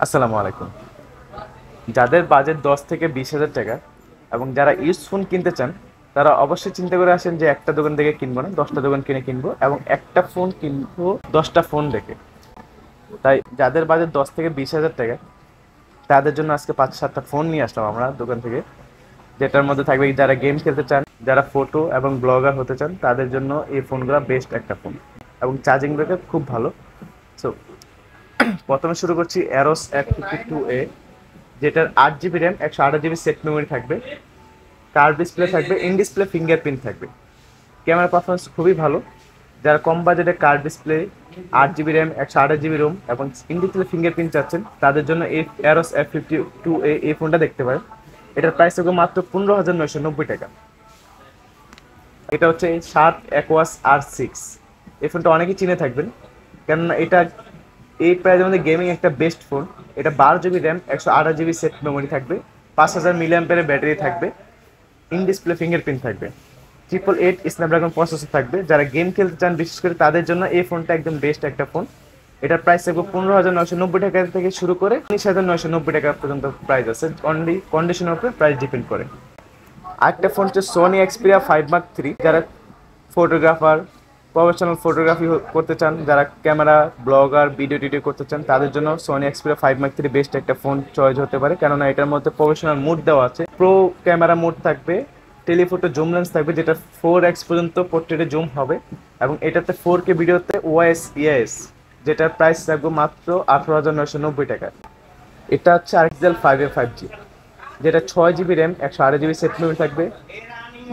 আসসালামু আলাইকুম। যাদের বাজেট 10 থেকে 20 হাজার টাকা এবং যারা ইউজ ফোন কিনতে চান তারা অবশ্যই চিন্তা করে আসেন যে একটা দোকান থেকে কিনবো না, 10টা দোকান কিনে কিনবো এবং একটা ফোন কিনবো 10টা ফোন দেখে। তাই যাদের বাজেট 10 থেকে 20 হাজার টাকা তাদের জন্য আজকে 5-7টা ফোন নিয়ে আসলাম আমরা দোকান থেকে, যেটার মধ্যে থাকবে যারা গেম খেলতে চান, যারা ফটো এবং ব্লগার হতে চান তাদের জন্য এই ফোনগুলো বেস্ট একটা ফোন এবং চার্জিং ব্যাকআপ খুব ভালো। সো প্রথমে শুরু করছি অ্যারোস F52A, যেটার 8 GB RAM, 128 GB set memory থাকবে, কার্ভ ডিসপ্লে থাকবে, ইন ডিসপ্লে ফিঙ্গারপ্রিন্ট থাকবে। ক্যামেরা পারফরমেন্স খুবই ভালো। যারা কম বাজেটে curve display, 8 GB RAM, 128 GB ROM এবং ইন ডিসপ্লে ফিঙ্গারপ্রিন্ট চাচ্ছেন তাদের জন্য এই অ্যারোস F52A এই ফোনটা দেখতে পারেন। এটার প্রাইস হবে মাত্র 15,990 টাকা। এটা হচ্ছে শার্প অ্যাকোয়াস R6। এই ফোনটা অনেকেই চিনে থাকবেন, কেননা এটা এই প্রাইসের মধ্যে গেমিং একটা বেস্ট ফোন। এটা 12 GB RAM, 128 GB set memory থাকবে, 5000 মিলি অ্যাম্পিয়ারের ব্যাটারি থাকবে, ইন ডিসপ্লে ফিঙ্গারপ্রিন্ট থাকবে, 888 স্ন্যাপড্রাগন প্রসেসর থাকবে। যারা গেম খেলতে চান বিশেষ করে তাদের জন্য এই ফোনটা একদম বেস্ট একটা ফোন। এটার প্রাইস থাকবে 15,990 টাকা থেকে শুরু করে 19,990 টাকা পর্যন্ত প্রাইস আছে, অনলি কন্ডিশনের উপরে প্রাইস ডিপেন্ড করে। আরেকটা ফোন হচ্ছে সোনি এক্সপিরিয়া 5 Mark III। যারা ফটোগ্রাফার, প্রফেশনাল ফটোগ্রাফি করতে চান, যারা ক্যামেরা ব্লগার ভিডিও টিডিও করতে চান তাদের জন্য Sony Xperia 5 Mark III best একটা ফোন চয়েস হতে পারে, কেননা এটার মধ্যে প্রফেশনাল মোড দেওয়া আছে, প্রো ক্যামেরা মোড থাকবে, টেলিফোটো জুম লেন্স থাকবে যেটা 4x পর্যন্ত পোর্ট্রেটে জুম হবে এবং এটাতে 4K ভিডিওতে ওআইএস ইএস, যেটার প্রাইস থাকবে মাত্র 18,990 টাকা। এটা হচ্ছে আরএক্সএল 5A 5G, যেটা 6 GB RAM, 128 GB set memory থাকবে।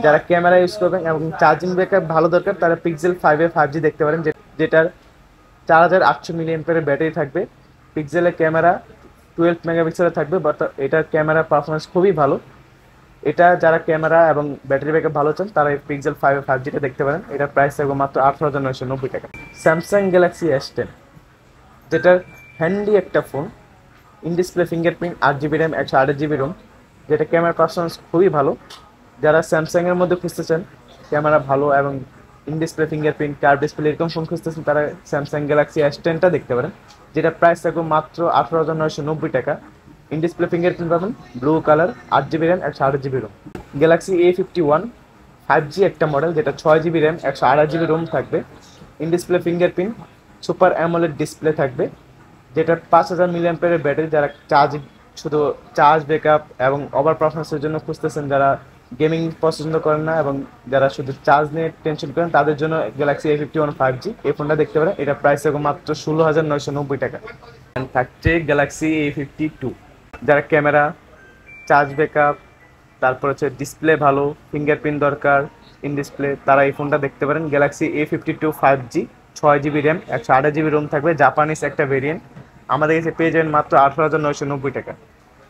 যারা ক্যামেরা ইউজ করবেন এবং চার্জিং ব্যাকআপ ভালো দরকার তারা পিক্সেল 5A 5G দেখতে পারেন, যেটার 4800 মিলি অ্যাম্পিয়ারের ব্যাটারি থাকবে। পিক্সেলের ক্যামেরা 12 মেগাপিক্সেলের থাকবে, বাট এটার ক্যামেরা পারফরমেন্স খুবই ভালো। এটা যারা ক্যামেরা এবং ব্যাটারি ব্যাকআপ ভালো চান তারা এই পিক্সেল 5A 5Gটা দেখতে পারেন। এটার প্রাইস থাকবে মাত্র 18,990 টাকা। স্যামসাং গ্যালাক্সি S10, যেটার হ্যান্ডি একটা phone, in display fingerprint, 8 GB RAM, 128 GB ROM, যেটা ক্যামেরা পারফরমেন্স খুবই ভালো। যারা স্যামসাংয়ের মধ্যে খুঁজতে চান ক্যামেরা ভালো এবং in display fingerprint, curve display এরকম ফোন খুঁজতেছেন তারা স্যামসাং গ্যালাক্সি S10টা দেখতে পারেন, যেটা প্রাইস থাকবে মাত্র 18,990 টাকা। ইন ডিসপ্লে ফিঙ্গারপ্রিন্ট পাবেন, blue colour, 8 GB RAM, 128 GB ROM. Galaxy A51 5G একটা মডেল, যেটা 6 জিবি র্যাম, 128 জিবি রোম থাকবে, in display fingerprint, super AMOLED display থাকবে, যেটা 5000 মিলি অ্যাম্পিয়ারের ব্যাটারি। যারা শুধু চার্জ ব্যাকআপ এবং ওভার পারফরমেন্সের জন্য খুঁজতেছেন, যারা গেমিং পছন্দ করেন না এবং যারা শুধু চার্জ নিয়ে টেনশন করেন তাদের জন্য গ্যালাক্সি A51 5G এই ফোনটা দেখতে পারেন। এটা প্রাইস হবে মাত্র 16,990 টাকা। থাকছে গ্যালাক্সি A52, যারা ক্যামেরা, চার্জ ব্যাকআপ, তারপর হচ্ছে ডিসপ্লে ভালো, ফিঙ্গারপ্রিন্ট দরকার, ইন ডিসপ্লে, তারা এই ফোনটা দেখতে পারেন। Galaxy A52 5G, 6 GB RAM, 128 GB ROM থাকবে, জাপানিজ একটা ভেরিয়েন্ট। আমাদের কাছে পেয়ে যাবেন মাত্র 18,990 টাকা।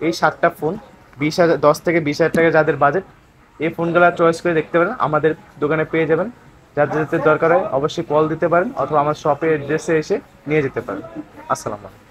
এই 7টা ফোন 20,000, 10 থেকে 20 হাজার টাকা যাদের বাজেট, এই ফোনগুলো চয়েস করে দেখতে পারেন, আমাদের দোকানে পেয়ে যাবেন। যাদের যাদের দরকার হয় অবশ্যই কল দিতে পারেন অথবা আমার শপের অ্যাড্রেসে এসে নিয়ে যেতে পারেন। আসসালামু আলাইকুম।